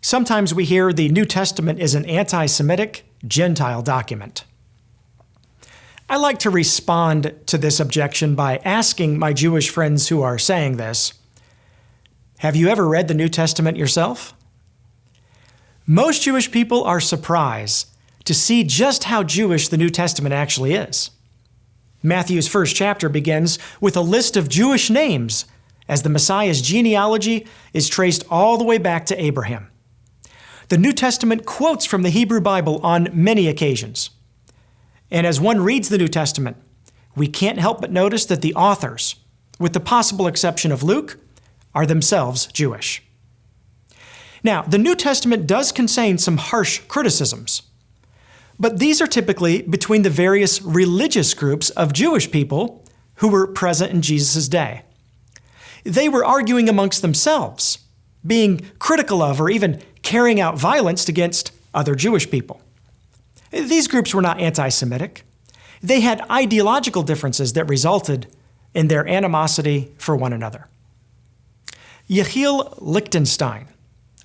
Sometimes we hear the New Testament is an anti-Semitic, Gentile document. I like to respond to this objection by asking my Jewish friends who are saying this, have you ever read the New Testament yourself? Most Jewish people are surprised to see just how Jewish the New Testament actually is. Matthew's first chapter begins with a list of Jewish names as the Messiah's genealogy is traced all the way back to Abraham. The New Testament quotes from the Hebrew Bible on many occasions. And as one reads the New Testament, we can't help but notice that the authors, with the possible exception of Luke, are themselves Jewish. Now, the New Testament does contain some harsh criticisms, but these are typically between the various religious groups of Jewish people who were present in Jesus' day. They were arguing amongst themselves, being critical of or even carrying out violence against other Jewish people. These groups were not anti-Semitic. They had ideological differences that resulted in their animosity for one another. Yechiel Lichtenstein,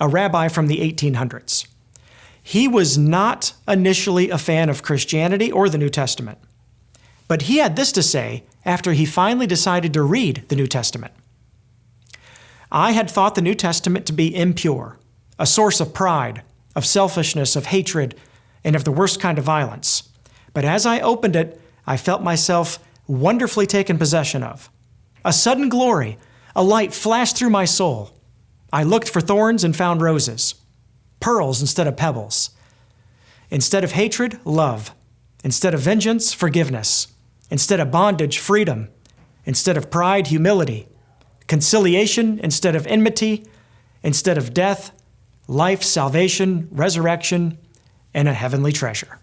a rabbi from the 1800s, he was not initially a fan of Christianity or the New Testament, but he had this to say after he finally decided to read the New Testament. I had thought the New Testament to be impure, a source of pride, of selfishness, of hatred, and of the worst kind of violence. But as I opened it, I felt myself wonderfully taken possession of. A sudden glory, a light flashed through my soul. I looked for thorns and found roses, pearls instead of pebbles. Instead of hatred, love. Instead of vengeance, forgiveness. Instead of bondage, freedom. Instead of pride, humility. Conciliation instead of enmity. Instead of death, life, salvation, resurrection, and a heavenly treasure.